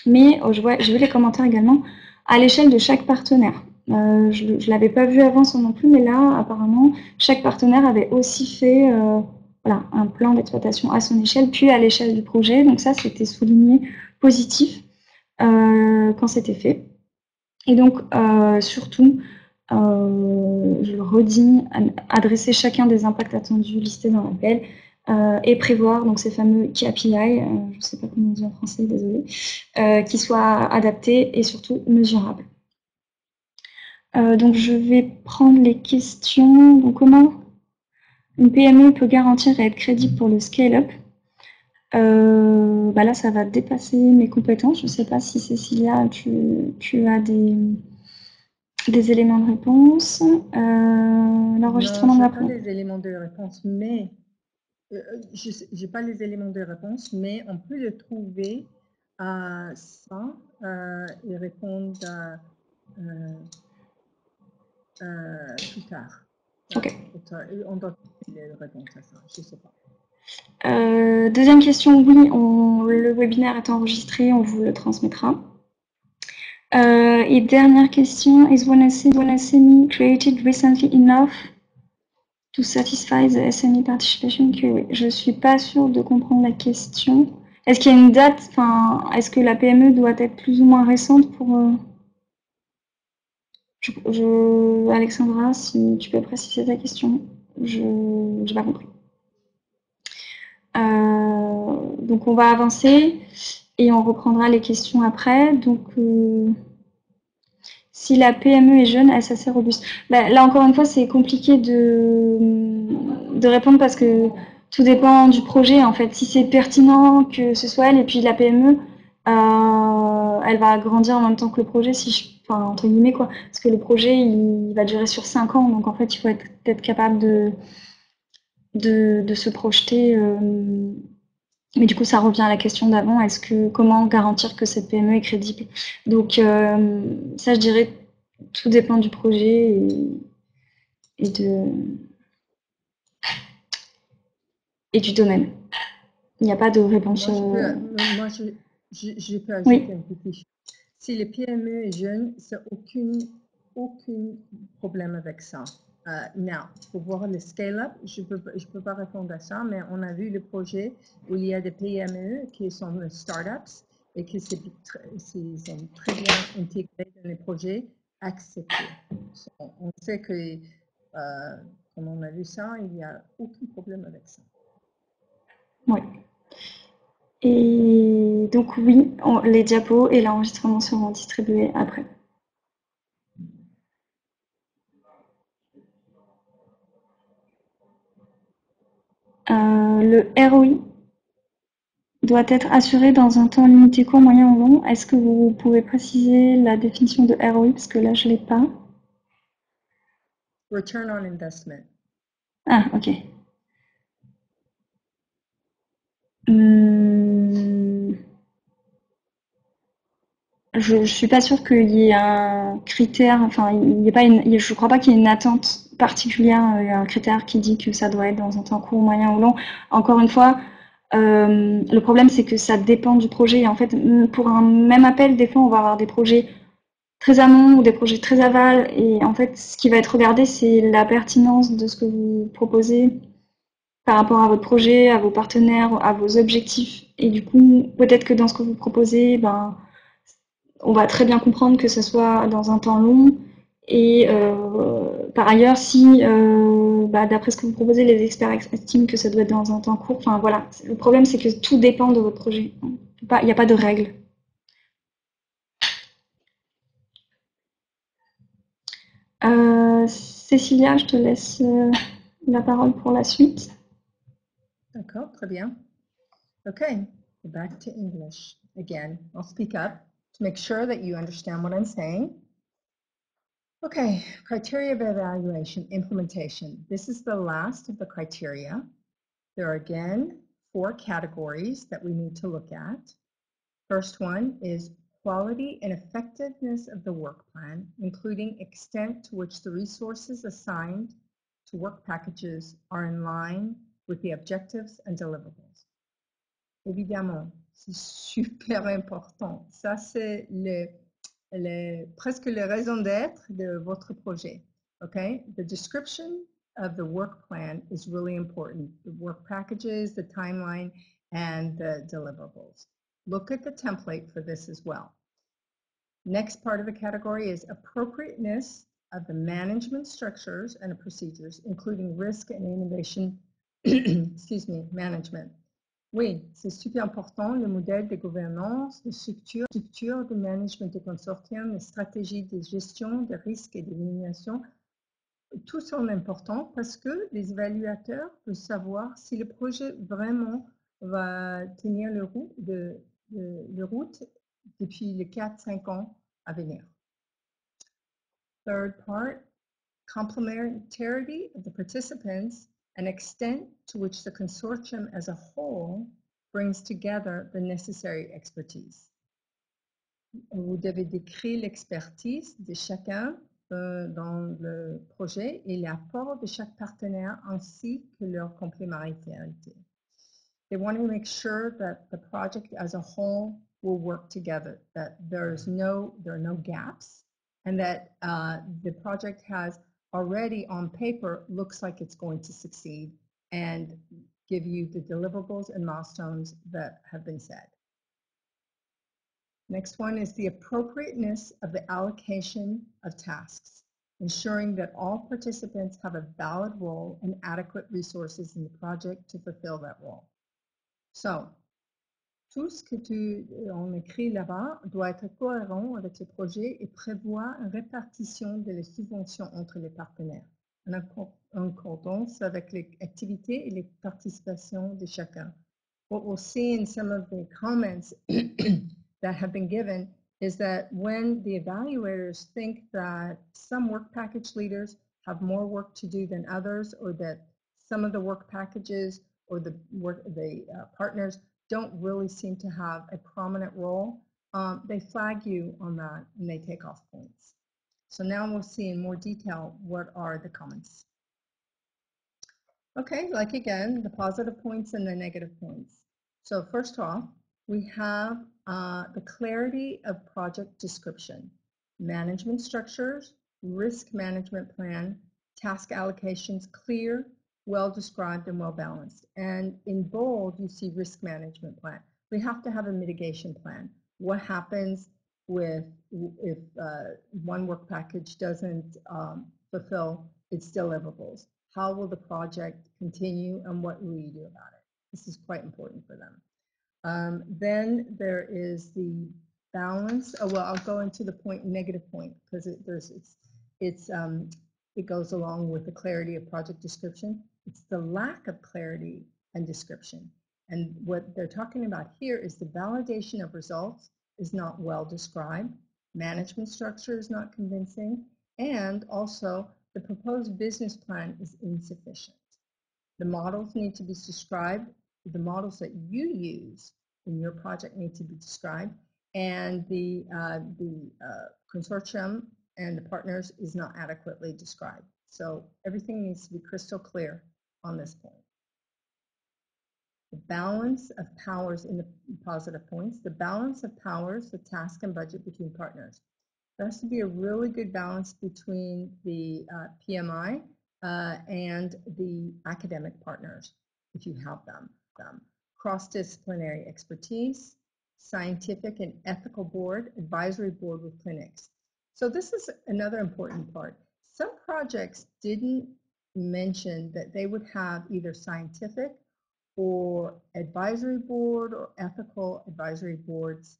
Mais j'ai vu les commentaires également à l'échelle de chaque partenaire. Je ne l'avais pas vu avant ça non plus, mais là, apparemment, chaque partenaire avait aussi fait voilà, un plan d'exploitation à son échelle, puis à l'échelle du projet. Donc ça, c'était souligné positif quand c'était fait. Et donc, surtout, je le redis, adresser chacun des impacts attendus listés dans l'appel et prévoir donc ces fameux KPI, je ne sais pas comment on dit en français, désolé, qui soient adaptés et surtout mesurables. Donc, je vais prendre les questions. Donc, comment une PME peut garantir et être crédible pour le scale-up? Bah là, ça va dépasser mes compétences. Je ne sais pas si Cécilia, tu as des éléments de réponse. L'enregistrement de la Non, je n'ai pas les éléments de réponse, mais je n'ai pas les éléments de réponse, mais on peut le trouver à ça et répondre plus tard. Ok. On doit trouver les réponses à ça, je ne sais pas. Deuxième question, oui, le webinaire est enregistré, on vous le transmettra. Et dernière question, is one SME created recently enough to satisfy the SME participation query? Je ne suis pas sûre de comprendre la question. Est-ce qu'il y a une date, enfin, est-ce que la PME doit être plus ou moins récente pour... Alexandra, si tu peux préciser ta question, je n'ai pas compris. Donc on va avancer et on reprendra les questions après. Donc si la PME est jeune, est-ce assez robuste? Bah, là encore une fois, c'est compliqué de répondre parce que tout dépend du projet. En fait, si c'est pertinent que ce soit elle et puis la PME, elle va grandir en même temps que le projet, enfin entre guillemets quoi, parce que le projet il va durer sur 5 ans, donc en fait il faut être capable de se projeter. Mais du coup, ça revient à la question d'avant, comment garantir que cette PME est crédible? Donc ça, je dirais, tout dépend du projet et du domaine. Il n'y a pas de réponse. Moi, je peux ajouter un petit chose. Si le PME est jeune, c'est aucun problème avec ça. Non, pour voir le scale-up, je peux pas répondre à ça, mais on a vu le projet où il y a des PME qui sont startups et qui sont très bien intégrés dans les projets acceptés. On sait que, comme on a vu ça, il n'y a aucun problème avec ça. Oui. Et donc oui, les diapos et l'enregistrement seront distribués après. Le ROI doit être assuré dans un temps limité court, moyen ou long. Est-ce que vous pouvez préciser la définition de ROI? Parce que là, je ne l'ai pas. Return on investment. Ah, ok. Je ne suis pas sûre qu'il y ait un critère, enfin, je ne crois pas qu'il y ait une attente particulière, un critère qui dit que ça doit être dans un temps court, moyen ou long. Encore une fois, le problème c'est que ça dépend du projet. Et en fait, pour un même appel, des fois on va avoir des projets très amont ou des projets très aval. Et en fait, ce qui va être regardé, c'est la pertinence de ce que vous proposez par rapport à votre projet, à vos partenaires, à vos objectifs. Et du coup, peut-être que dans ce que vous proposez, on va très bien comprendre que ce soit dans un temps long. Et par ailleurs, si d'après ce que vous proposez, les experts estiment que ça doit être dans un temps court, enfin voilà. Le problème, c'est que tout dépend de votre projet. Il n'y a pas de règle. Cécilia, je te laisse la parole pour la suite. D'accord, très bien. Okay, back to English. Again, I'll speak up to make sure that you understand what I'm saying. Okay, criteria of evaluation, implementation. This is the last of the criteria. There are again 4 categories that we need to look at. First one is quality and effectiveness of the work plan, including extent to which the resources assigned to work packages are in line with the objectives and deliverables. Évidemment, c'est super important. Ça, c'est presque la raison d'être de votre projet. Okay, the description of the work plan is really important. The work packages, the timeline, and the deliverables. Look at the template for this as well. Next part of the category is appropriateness of the management structures and procedures, including risk and innovation excuse me, management. Oui, c'est super important, le modèle de gouvernance, de structure de management de consortium, les stratégies de gestion des risques et d'élimination, tout sont importants parce que les évaluateurs veulent savoir si le projet vraiment va tenir le route depuis les 4-5 ans à venir. Third part, complementarity of the participants and extent to which the consortium as a whole brings together the necessary expertise. Vous devez décrire l'expertise de chacun dans le projet et l'apport de chaque partenaire ainsi que leur complémentarité. They want to make sure that the project as a whole will work together, that there are no gaps, and that the project has already on paper looks like it's going to succeed and give you the deliverables and milestones that have been set. Next one is the appropriateness of the allocation of tasks, ensuring that all participants have a valid role and adequate resources in the project to fulfill that role. So, tout ce que on écrit là-bas doit être cohérent avec le projet et prévoit une répartition de les subventions entre les partenaires, en accordance avec les activités et les participations de chacun. What we'll see in some of the comments that have been given is that when the evaluators think that some work package leaders have more work to do than others, or that some of the work packages or the partners don't really seem to have a prominent role, they flag you on that and they take off points. So now we'll see in more detail what are the comments. Okay, like again, the positive points and the negative points. So first off, we have the clarity of project description, management structures, risk management plan, task allocations clear, well described and well balanced. And in bold, you see risk management plan. We have to have a mitigation plan. What happens if one work package doesn't fulfill its deliverables? How will the project continue and what will you do about it? This is quite important for them. Then there is the balance. Oh, well, I'll go into the negative point because it goes along with the clarity of project description. It's the lack of clarity and description. And what they're talking about here is the validation of results is not well described, management structure is not convincing, and also the proposed business plan is insufficient. The models need to be described. The models that you use in your project need to be described, and the consortium and the partners is not adequately described. So everything needs to be crystal clear on this point. The balance of powers in the positive points, the balance of powers, the task and budget between partners. There has to be a really good balance between the PMI and the academic partners, if you have them. Cross-disciplinary expertise, scientific and ethical board, advisory board with clinics. So this is another important part. Some projects didn't mention that they would have either scientific or advisory board or ethical advisory boards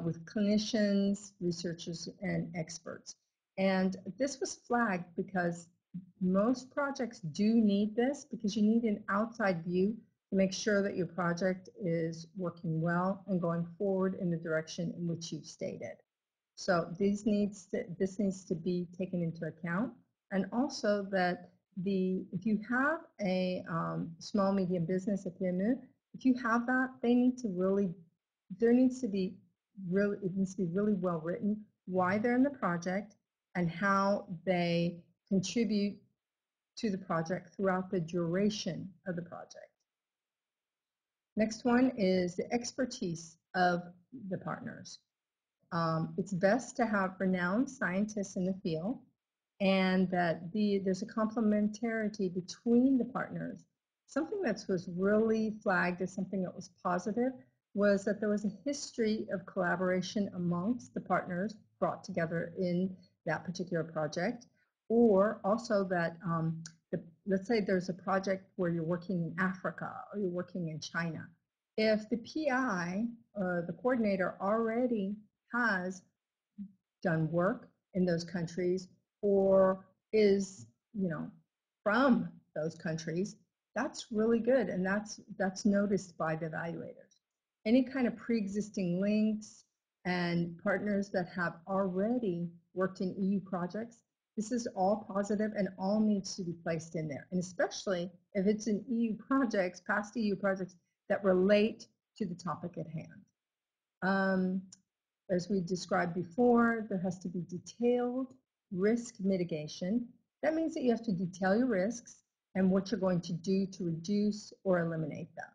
with clinicians, researchers, and experts. And this was flagged because most projects do need this because you need an outside view to make sure that your project is working well and going forward in the direction in which you've stated. So this needs to be taken into account, and also that if you have a small medium business at PME, if you have that, it needs to be really well written why they're in the project and how they contribute to the project throughout the duration of the project. Next one is the expertise of the partners. It's best to have renowned scientists in the field, and that there's a complementarity between the partners. Something that was really flagged as something that was positive was that there was a history of collaboration amongst the partners brought together in that particular project, or also that let's say there's a project where you're working in Africa or you're working in China. If the PI or the coordinator already has done work in those countries or is, from those countries, that's really good, and that's noticed by the evaluators. Any kind of pre-existing links and partners that have already worked in EU projects, this is all positive and all needs to be placed in there. And especially if it's in EU projects, past EU projects that relate to the topic at hand. As we described before, there has to be detailed risk mitigation. That means that you have to detail your risks and what you're going to do to reduce or eliminate them,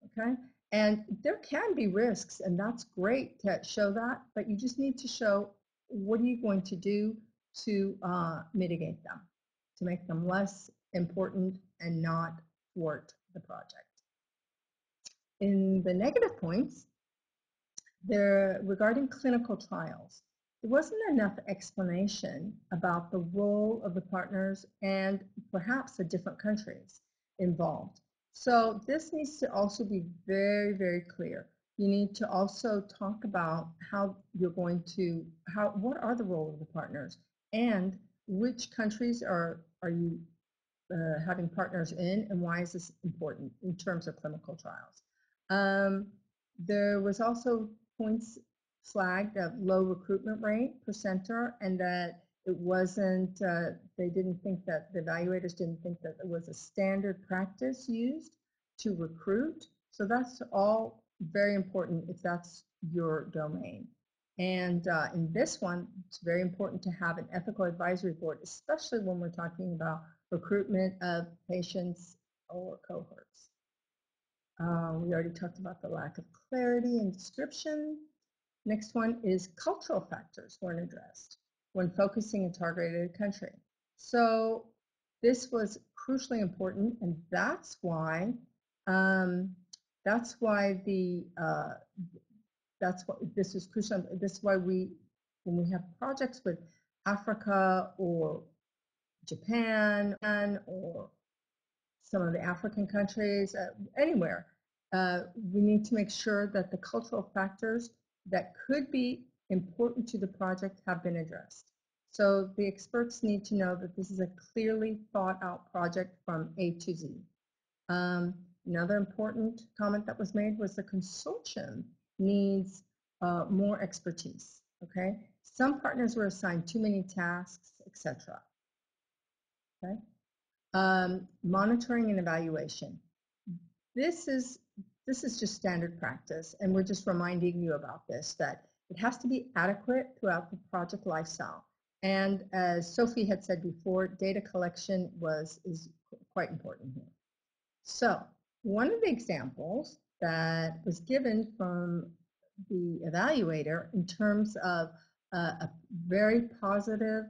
okay? And there can be risks, and that's great to show that, but you just need to show what are you going to do to mitigate them, to make them less important and not thwart the project. In the negative points, regarding clinical trials, there wasn't enough explanation about the role of the partners and perhaps the different countries involved. So this needs to also be very, very clear. You need to also talk about how you're going to, what are the role of the partners and which countries are you having partners in, and why is this important in terms of clinical trials. There was also points flagged of low recruitment rate per center, and that it wasn't, they didn't think that, the evaluators didn't think that it was a standard practice used to recruit. So that's all very important if that's your domain. And in this one, it's very important to have an ethical advisory board, especially when we're talking about recruitment of patients or cohorts. We already talked about the lack of clarity and description. Next one is cultural factors weren't addressed when focusing a targeted country. So this was crucially important, and that's why this is crucial. This is why when we have projects with Africa or Japan or some of the African countries, anywhere, we need to make sure that the cultural factors that could be important to the project have been addressed. So the experts need to know that this is a clearly thought out project from A to Z. Another important comment that was made was the consortium needs more expertise, okay? Some partners were assigned too many tasks, etc. Okay? Monitoring and evaluation. This is just standard practice, and we're just reminding you about this, that it has to be adequate throughout the project lifestyle. And as Sophie had said before, data collection is quite important here. So one of the examples that was given from the evaluator in terms of a very positive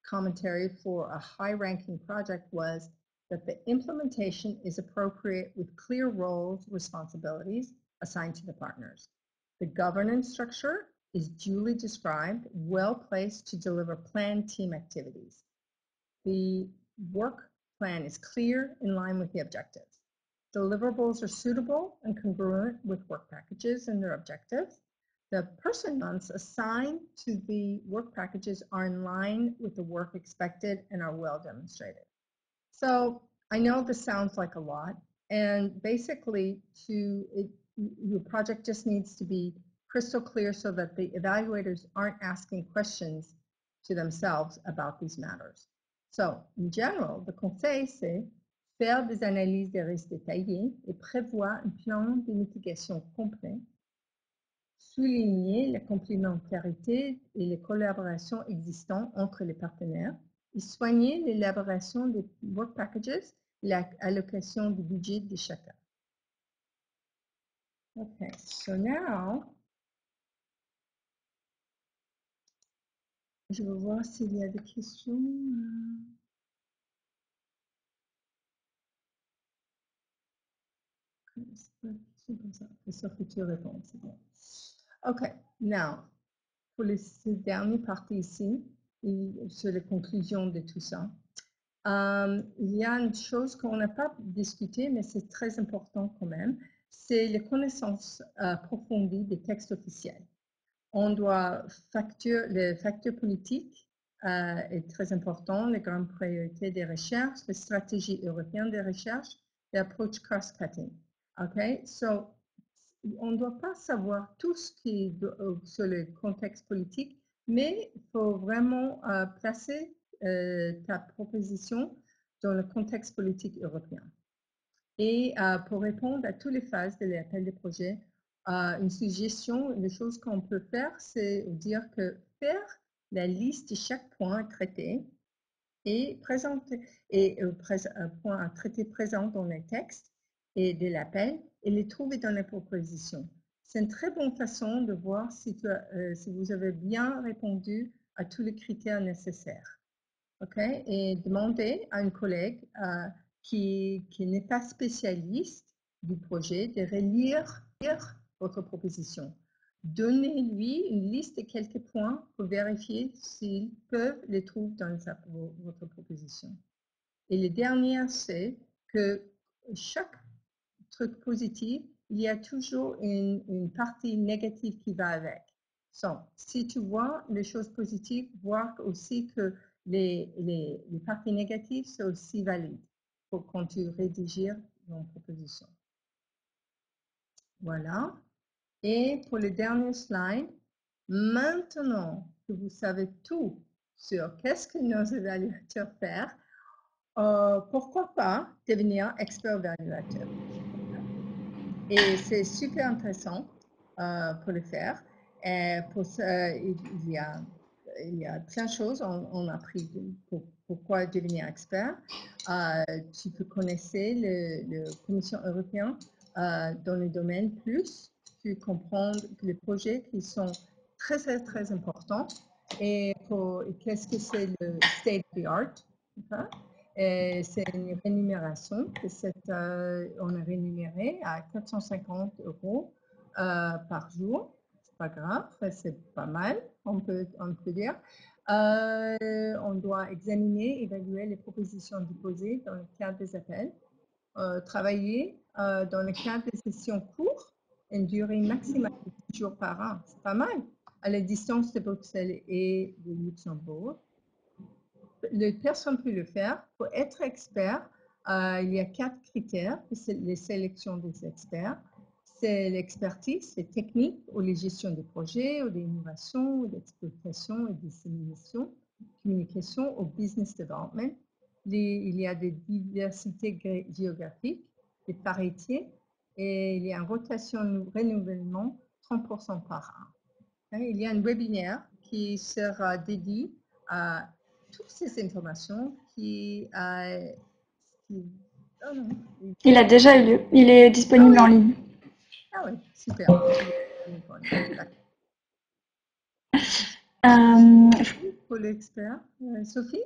commentary for a high-ranking project was that the implementation is appropriate with clear roles, responsibilities assigned to the partners. The governance structure is duly described, well-placed to deliver planned team activities. The work plan is clear, in line with the objectives. Deliverables are suitable and congruent with work packages and their objectives. The persons assigned to the work packages are in line with the work expected and are well demonstrated. So I know this sounds like a lot, And basically, your project just needs to be crystal clear so that the evaluators aren't asking questions to themselves about these matters. So, in general, le conseil, c'est faire des analyses des risques détaillées et prévoir un plan de mitigation complet, souligner la complémentarité et les collaborations existantes entre les partenaires et soigner l'élaboration des work packages et l'allocation du budget de chacun. Okay, so now, je vais voir s'il y a des questions. Sauf que tu réponds, c'est bon. OK, now, pour ces dernières parties ici, sur les conclusions de tout ça, il y a une chose qu'on n'a pas discutée, mais c'est très important quand même, c'est les connaissances approfondies des textes officiels. On doit le facteur politique est très important, les grandes priorités des recherches, les stratégies européennes des recherches, l'approche cost-cutting. OK, so on ne doit pas savoir tout ce qui est sur le contexte politique, mais il faut vraiment placer ta proposition dans le contexte politique européen. Et pour répondre à toutes les phases de l'appel des projets, une suggestion, les choses qu'on peut faire, c'est dire que faire la liste de chaque point à traiter et présenter point à traiter présent dans les textes et de l'appel et les trouver dans les propositions. C'est une très bonne façon de voir si vous avez bien répondu à tous les critères nécessaires. OK? Et demander à une collègue qui n'est pas spécialiste du projet de relire votre proposition. Donnez-lui une liste de quelques points pour vérifier s'ils peuvent les trouver dans votre proposition. Et le dernier, c'est que chaque truc positif, il y a toujours une partie négative qui va avec. So, si tu vois les choses positives, vois aussi que les parties négatives sont aussi valides pour quand tu rédiges ton proposition. Voilà. Et pour le dernier slide, maintenant que vous savez tout sur qu'est-ce que nos évaluateurs font, pourquoi pas devenir expert évaluateur? Et c'est super intéressant pour le faire. Et pour ça, il y a plein de choses. On a appris pourquoi devenir expert. Tu peux connaître la Commission européenne dans le domaine plus. Tu comprends les projets qui sont très, très, très importants. Et qu'est-ce que c'est le state of the art? Okay? C'est une rémunération. On est rémunéré à 450 € par jour. C'est pas grave, c'est pas mal, on peut dire. On doit examiner, évaluer les propositions déposées dans le cadre des appels, travailler dans le cadre des sessions courtes, une durée maximale de 10 jours par an. C'est pas mal, à la distance de Bruxelles et de Luxembourg. Les personnes peuvent le faire. Pour être expert, il y a 4 critères pour les sélections des experts. C'est l'expertise, c'est technique ou les gestions des projets, ou des innovations, ou d'exploitation et dissémination, communication ou business development. Il y a des diversités géographiques, des parité, et il y a une rotation renouvellement 30% par an. Il y a un webinaire qui sera dédié à toutes ces informations il a déjà eu lieu. Il est disponible en ligne. Ah oui, super. Pour l'expert, Sophie?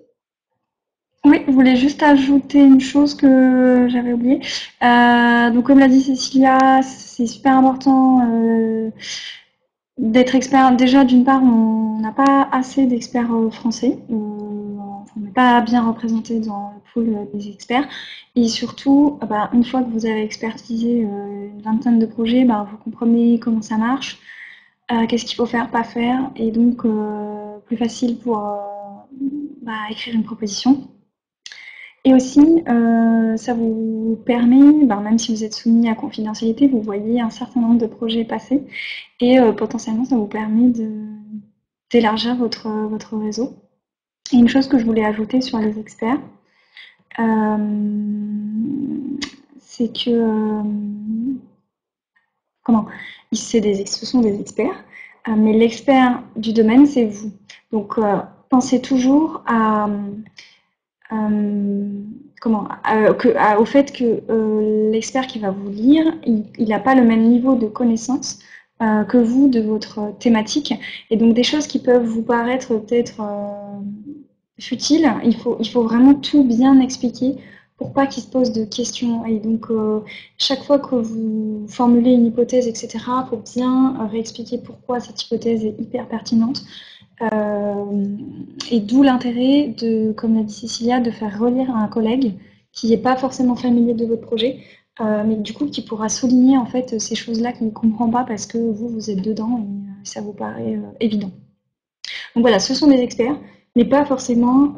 Oui, je voulais juste ajouter une chose que j'avais oubliée. Donc, comme l'a dit Cécilia, c'est super important d'être expert. Déjà, d'une part, on n'a pas assez d'experts français. On n'est pas bien représenté dans le pool des experts. Et surtout, une fois que vous avez expertisé une vingtaine de projets, vous comprenez comment ça marche, qu'est-ce qu'il faut faire, pas faire, et donc plus facile pour écrire une proposition. Et aussi, ça vous permet, même si vous êtes soumis à confidentialité, vous voyez un certain nombre de projets passer et potentiellement, ça vous permet d'élargir votre réseau. Et une chose que je voulais ajouter sur les experts, c'est que ce sont des experts, mais l'expert du domaine, c'est vous. Donc, pensez toujours au fait que l'expert qui va vous lire, il n'a pas le même niveau de connaissance que vous de votre thématique. Et donc, des choses qui peuvent vous paraître peut-être futiles, il faut vraiment tout bien expliquer pour pas qu'il se pose de questions. Et donc, chaque fois que vous formulez une hypothèse, etc., il faut bien réexpliquer pourquoi cette hypothèse est hyper pertinente. Et d'où l'intérêt de, comme l'a dit Cécilia, de faire relire à un collègue qui n'est pas forcément familier de votre projet, mais du coup qui pourra souligner en fait ces choses-là qu'il ne comprend pas parce que vous êtes dedans et ça vous paraît évident. Donc voilà, ce sont des experts, mais pas forcément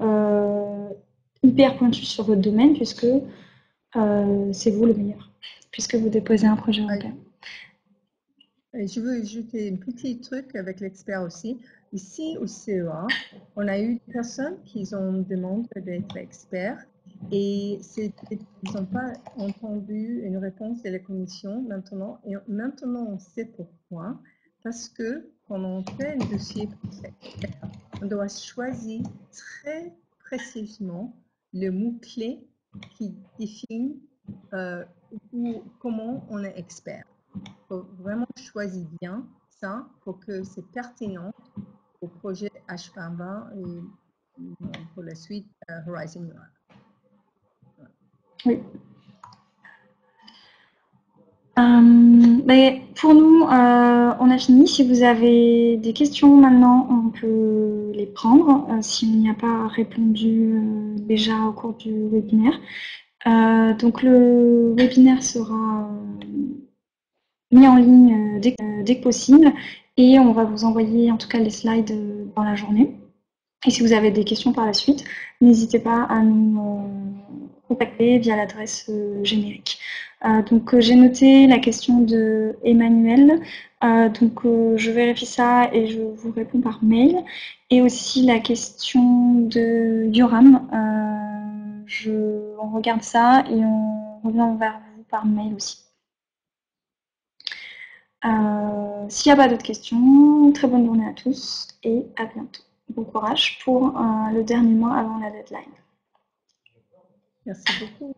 hyper pointus sur votre domaine puisque c'est vous le meilleur, puisque vous déposez un projet européen. Je veux ajouter un petit truc avec l'expert aussi. Ici, au CEA, on a eu des personnes qui ont demandé d'être experts et ils n'ont pas entendu une réponse de la commission maintenant. Et maintenant, on sait pourquoi. Parce que quand on fait un dossier pour être expert, on doit choisir très précisément le mot-clé qui définit comment on est expert. Il faut vraiment choisir bien ça pour que c'est pertinent au projet H2020 et pour la suite Horizon Europe. Oui. Pour nous, on a fini. Si vous avez des questions maintenant, on peut les prendre si on n'y a pas répondu déjà au cours du webinaire. Donc le webinaire sera mis en ligne dès que possible et on va vous envoyer en tout cas les slides dans la journée. Et si vous avez des questions par la suite, n'hésitez pas à nous contacter via l'adresse générique. Donc j'ai noté la question de Emmanuel, donc je vérifie ça et je vous réponds par mail. Et aussi la question de Yoram, on regarde ça et on revient vers vous par mail aussi. S'il n'y a pas d'autres questions, très bonne journée à tous et à bientôt. Bon courage pour le dernier mois avant la deadline. Merci beaucoup.